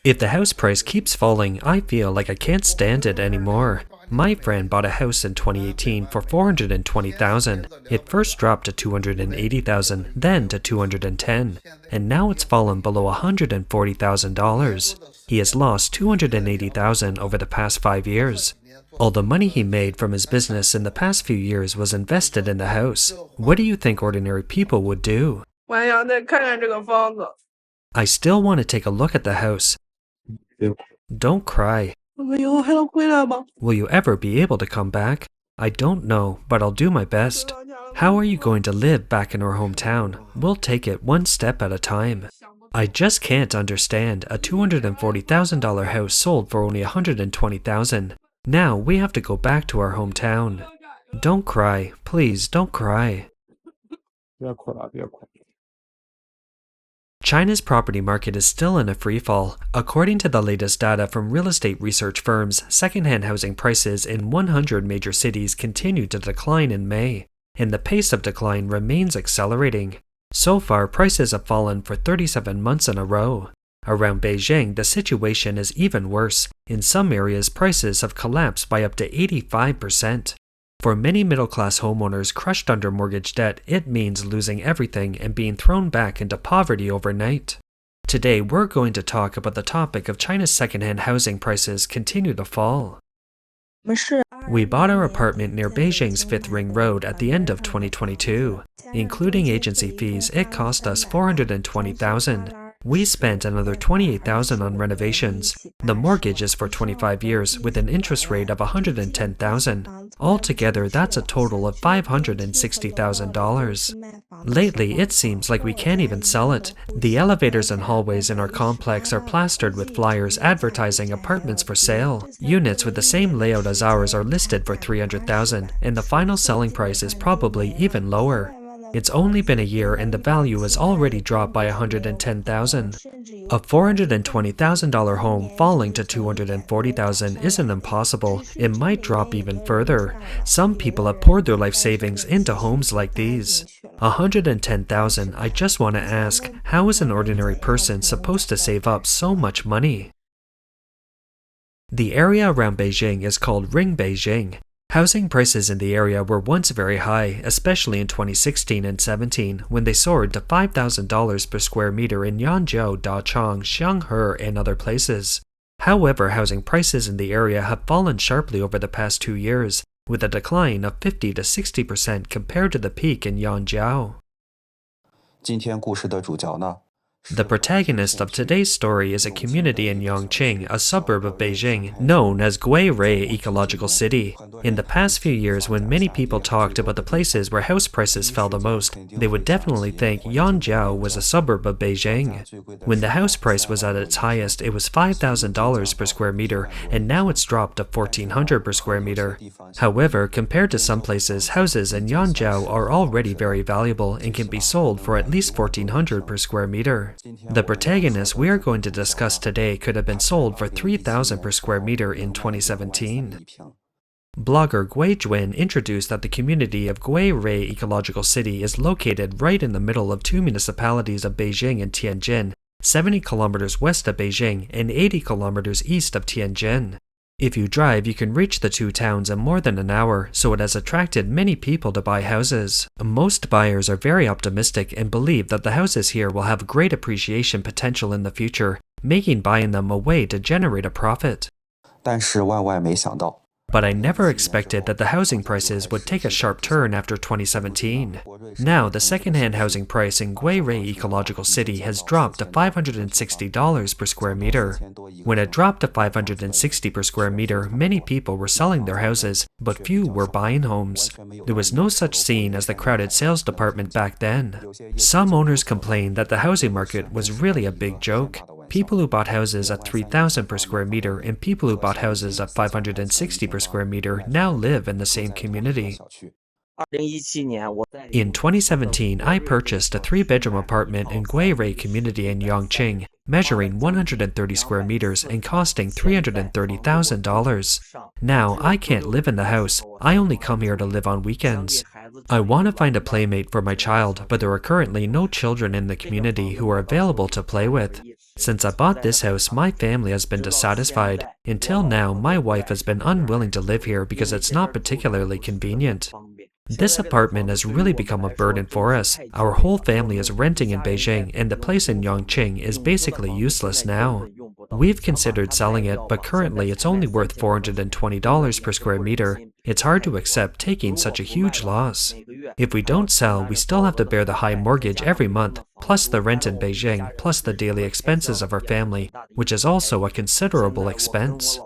If the house price keeps falling, I feel like I can't stand it anymore. My friend bought a house in 2018 for $420,000. It first dropped to $280,000, then to $210,000, and now it's fallen below $140,000. He has lost $280,000 over the past 5 years. All the money he made from his business in the past few years was invested in the house. What do you think ordinary people would do? I still want to take a look at the house. Don't cry. Will you ever be able to come back? I don't know, but I'll do my best. How are you going to live back in our hometown? We'll take it one step at a time. I just can't understand. A $240,000 house sold for only $120,000. Now we have to go back to our hometown. Don't cry. Please don't cry. China's property market is still in a freefall. According to the latest data from real estate research firms, second-hand housing prices in 100 major cities continued to decline in May, and the pace of decline remains accelerating. So far, prices have fallen for 37 months in a row. Around Beijing, the situation is even worse. In some areas, prices have collapsed by up to 85%. For many middle-class homeowners crushed under mortgage debt, it means losing everything and being thrown back into poverty overnight. Today, we're going to talk about the topic of China's second-hand housing prices continue to fall. We bought our apartment near Beijing's 5th Ring Road at the end of 2022. Including agency fees, it cost us $420,000. We spent another $28,000 on renovations. The mortgage is for 25 years with an interest rate of $110,000. Altogether, that's a total of $560,000. Lately, it seems like we can't even sell it. The elevators and hallways in our complex are plastered with flyers advertising apartments for sale. Units with the same layout as ours are listed for $300,000, and the final selling price is probably even lower. It's only been a year and the value has already dropped by $110,000. A $420,000 home falling to $240,000 isn't impossible. It might drop even further. Some people have poured their life savings into homes like these. $110,000, I just want to ask, how is an ordinary person supposed to save up so much money? The area around Beijing is called Ring Beijing. Housing prices in the area were once very high, especially in 2016 and 17, when they soared to $5,000 per square meter in Yangzhou, Dachang, Xianghe, and other places. However, housing prices in the area have fallen sharply over the past 2 years, with a decline of 50 to 60% compared to the peak in Yangzhou. 今天故事的主角呢 The protagonist of today's story is a community in Yongqing, a suburb of Beijing, known as Guirui Ecological City. In the past few years, when many people talked about the places where house prices fell the most, they would definitely think Yangzhou was a suburb of Beijing. When the house price was at its highest, it was $5,000 per square meter, and now it's dropped to $1,400 per square meter. However, compared to some places, houses in Yangzhou are already very valuable and can be sold for at least $1,400 per square meter. The protagonist we are going to discuss today could have been sold for $3,000 per square meter in 2017. Blogger Gui Juan introduced that the community of Guirui Ecological City is located right in the middle of two municipalities of Beijing and Tianjin, 70 kilometers west of Beijing and 80 kilometers east of Tianjin. If you drive, you can reach the two towns in more than an hour, so it has attracted many people to buy houses. Most buyers are very optimistic and believe that the houses here will have great appreciation potential in the future, making buying them a way to generate a profit. 但是万万没想到 But I never expected that the housing prices would take a sharp turn after 2017. Now, the second-hand housing price in Guirui Ecological City has dropped to $560 per square meter. When it dropped to $560 per square meter, many people were selling their houses, but few were buying homes. There was no such scene as the crowded sales department back then. Some owners complained that the housing market was really a big joke. People who bought houses at $3,000 per square meter and people who bought houses at $560 per square meter now live in the same community. In 2017, I purchased a 3-bedroom apartment in Guirui community in Yongqing, measuring 130 square meters and costing $330,000. Now, I can't live in the house. I only come here to live on weekends. I want to find a playmate for my child, but there are currently no children in the community who are available to play with. Since I bought this house, my family has been dissatisfied. Until now, my wife has been unwilling to live here because it's not particularly convenient. This apartment has really become a burden for us. Our whole family is renting in Beijing, and the place in Yongqing is basically useless now. We've considered selling it, but currently it's only worth $420 per square meter. It's hard to accept taking such a huge loss. If we don't sell, we still have to bear the high mortgage every month, plus the rent in Beijing, plus the daily expenses of our family, which is also a considerable expense.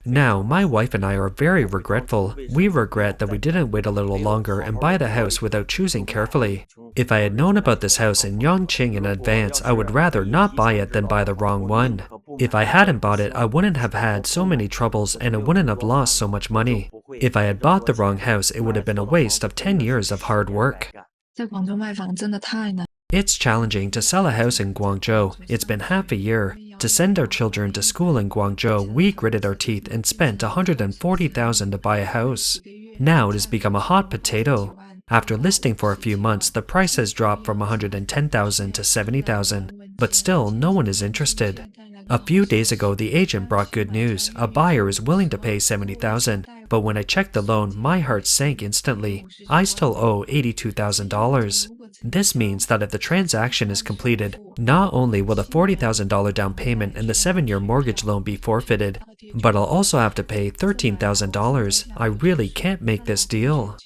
Now, my wife and I are very regretful. We regret that we didn't wait a little longer and buy the house without choosing carefully. If I had known about this house in Yongqing in advance, I would rather not buy it than buy the wrong one. If I hadn't bought it, I wouldn't have had so many troubles and I wouldn't have lost so much money. If I had bought the wrong house, it would have been a waste of 10 years of hard work. 在广州卖房真的太难。 It's challenging to sell a house in Guangzhou. It's been half a year. To send our children to school in Guangzhou, we gritted our teeth and spent $140,000 to buy a house. Now it has become a hot potato. After listing for a few months, the price has dropped from $110,000 to $70,000, but still no one is interested. A few days ago, the agent brought good news. A buyer is willing to pay $70,000, but when I checked the loan, my heart sank instantly. I still owe $82,000. This means that if the transaction is completed, not only will the $40,000 down payment and the 7-year mortgage loan be forfeited, but I'll also have to pay $13,000. I really can't make this deal.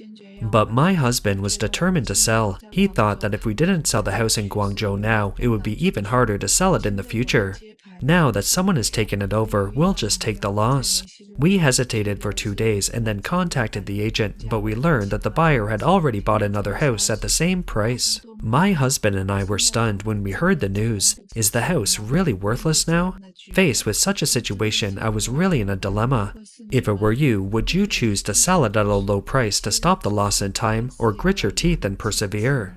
But my husband was determined to sell. He thought that if we didn't sell the house in Guangzhou now, it would be even harder to sell it in the future. Now that someone has taken it over, we'll just take the loss. We hesitated for 2 days and then contacted the agent, but we learned that the buyer had already bought another house at the same price. My husband and I were stunned when we heard the news. Is the house really worthless now? Faced with such a situation, I was really in a dilemma. If it were you, would you choose to sell it at a low price to stop the loss in time, or grit your teeth and persevere?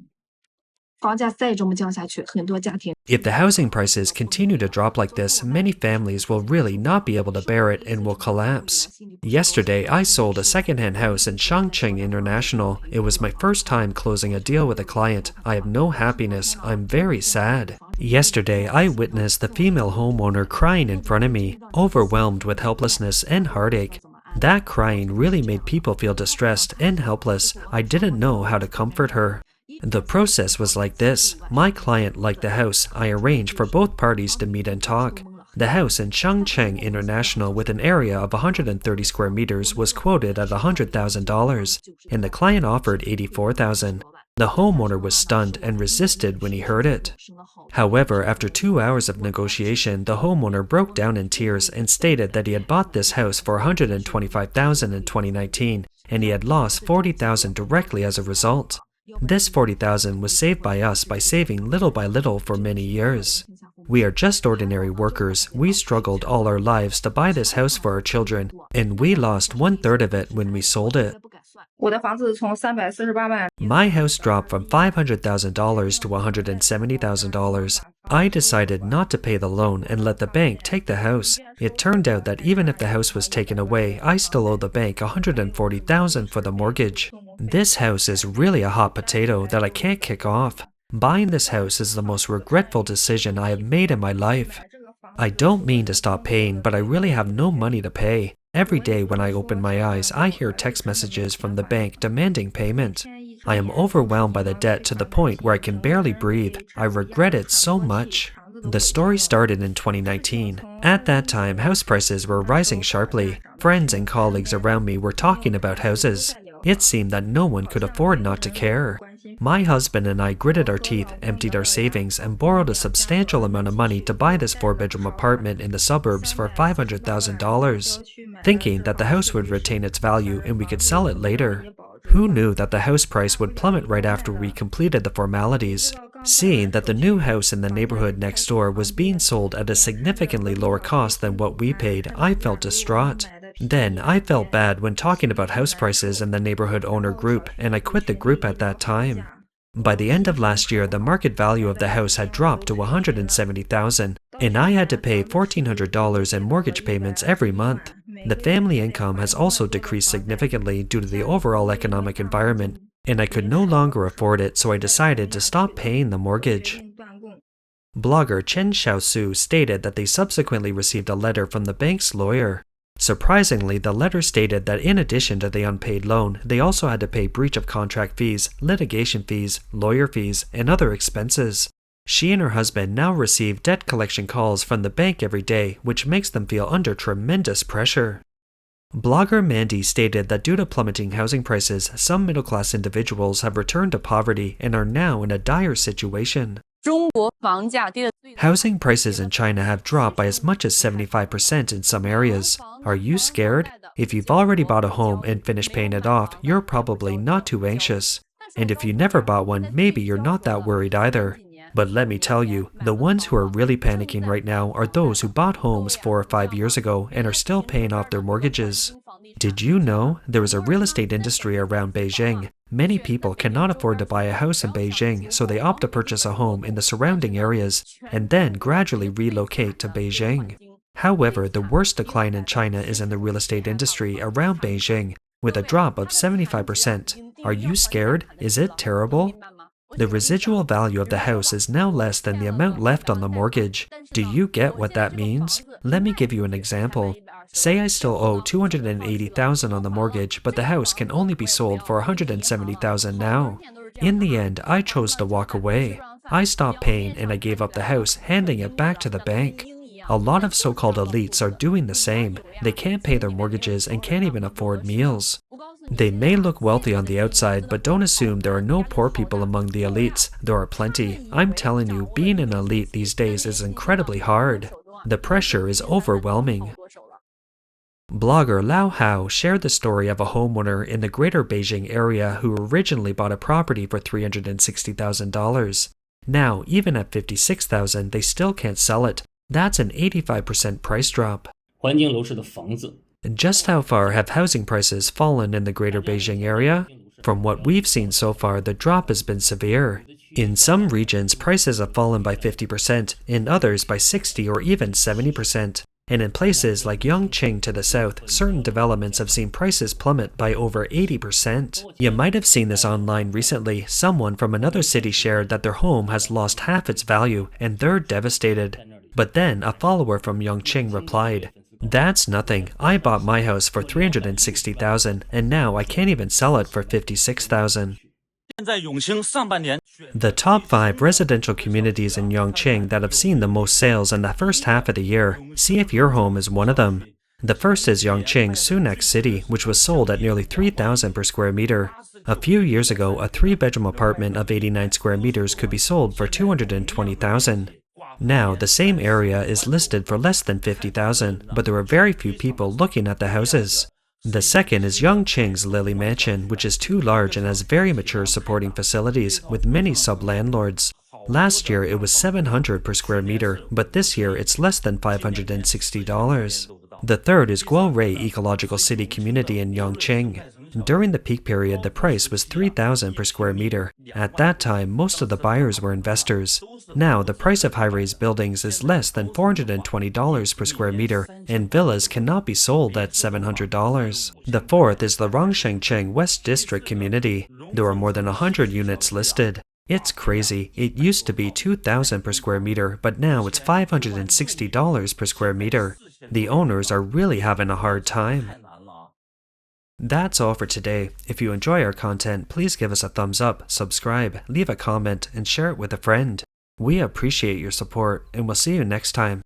房价再这么降下去，很多家庭 If the housing prices continue to drop like this, many families will really not be able to bear it and will collapse. Yesterday, I sold a second-hand house in Chongqing International. It was my first time closing a deal with a client. I have no happiness. I'm very sad. Yesterday, I witnessed the female homeowner crying in front of me, overwhelmed with helplessness and heartache. That crying really made people feel distressed and helpless. I didn't know how to comfort her. The process was like this. My client liked the house. I arranged for both parties to meet and talk. The house in Chongqing International with an area of 130 square meters was quoted at $100,000, and the client offered $84,000. The homeowner was stunned and resisted when he heard it. However, after 2 hours of negotiation, the homeowner broke down in tears and stated that he had bought this house for $125,000 in 2019, and he had lost $40,000 directly as a result. This $40,000 was saved by us by saving little by little for many years. We are just ordinary workers. We struggled all our lives to buy this house for our children, and we lost 1/3 of it when we sold it. 我的房子从348万 My house dropped from $500,000 to $170,000. I decided not to pay the loan and let the bank take the house. It turned out that even if the house was taken away, I still owe the bank $140,000 for the mortgage. This house is really a hot potato that I can't kick off. Buying this house is the most regretful decision I have made in my life. I don't mean to stop paying, but I really have no money to pay. Every day when I open my eyes, I hear text messages from the bank demanding payment. I am overwhelmed by the debt to the point where I can barely breathe. I regret it so much. The story started in 2019. At that time, house prices were rising sharply. Friends and colleagues around me were talking about houses. It seemed that no one could afford not to care. My husband and I gritted our teeth, emptied our savings, and borrowed a substantial amount of money to buy this 4-bedroom apartment in the suburbs for $500,000, thinking that the house would retain its value and we could sell it later. Who knew that the house price would plummet right after we completed the formalities? Seeing that the new house in the neighborhood next door was being sold at a significantly lower cost than what we paid, I felt distraught. Then, I felt bad when talking about house prices in the neighborhood owner group, and I quit the group at that time. By the end of last year, the market value of the house had dropped to $170,000, and I had to pay $1,400 in mortgage payments every month. The family income has also decreased significantly due to the overall economic environment, and I could no longer afford it, so I decided to stop paying the mortgage. Blogger Chen Xiaosu stated that they subsequently received a letter from the bank's lawyer. Surprisingly, the letter stated that in addition to the unpaid loan, they also had to pay breach of contract fees, litigation fees, lawyer fees, and other expenses. She and her husband now receive debt collection calls from the bank every day, which makes them feel under tremendous pressure. Blogger Mandy stated that due to plummeting housing prices, some middle-class individuals have returned to poverty and are now in a dire situation. Housing prices in China have dropped by as much as 75% in some areas. Are you scared? If you've already bought a home and finished paying it off, you're probably not too anxious. And if you never bought one, maybe you're not that worried either. But let me tell you, the ones who are really panicking right now are those who bought homes 4 or 5 years ago and are still paying off their mortgages. Did you know there is a real estate industry around Beijing? Many people cannot afford to buy a house in Beijing, so they opt to purchase a home in the surrounding areas and then gradually relocate to Beijing. However, the worst decline in China is in the real estate industry around Beijing, with a drop of 75%. Are you scared? Is it terrible? The residual value of the house is now less than the amount left on the mortgage. Do you get what that means? Let me give you an example. Say I still owe $280,000 on the mortgage, but the house can only be sold for $170,000 now. In the end, I chose to walk away. I stopped paying and I gave up the house, handing it back to the bank. A lot of so-called elites are doing the same. They can't pay their mortgages and can't even afford meals. They may look wealthy on the outside, but don't assume there are no poor people among the elites. There are plenty. I'm telling you, being an elite these days is incredibly hard. The pressure is overwhelming. Blogger Lao Hao shared the story of a homeowner in the greater Beijing area who originally bought a property for $360,000. Now, even at $56,000, they still can't sell it. That's an 85% price drop. Just how far have housing prices fallen in the greater Beijing area? From what we've seen so far, the drop has been severe. In some regions, prices have fallen by 50%, in others by 60 or even 70%. And in places like Yongqing to the south, certain developments have seen prices plummet by over 80%. You might have seen this online recently. Someone from another city shared that their home has lost half its value and they're devastated. But then a follower from Yongqing replied, "That's nothing. I bought my house for $360,000 and now I can't even sell it for $56,000. The top 5 residential communities in Yongqing that have seen the most sales in the first half of the year. See if your home is one of them. The first is Yongqing Sunac City, which was sold at nearly $3,000 per square meter. A few years ago, a 3-bedroom apartment of 89 square meters could be sold for $220,000. Now, the same area is listed for less than $50,000, but there are very few people looking at the houses. The second is Yongqing's Lily Mansion, which is too large and has very mature supporting facilities with many sub-landlords. Last year it was $700 per square meter, but this year it's less than $560. The third is Guorui Ecological City Community in Yongqing. During the peak period, the price was $3,000 per square meter. At that time, most of the buyers were investors. Now, the price of high-rise buildings is less than $420 per square meter, and villas cannot be sold at $700. The fourth is the Rongshengcheng West District Community. There are more than 100 units listed. It's crazy. It used to be $2,000 per square meter, but now it's $560 per square meter. The owners are really having a hard time. That's all for today. If you enjoy our content, please give us a thumbs up, subscribe, leave a comment, and share it with a friend. We appreciate your support, and we'll see you next time.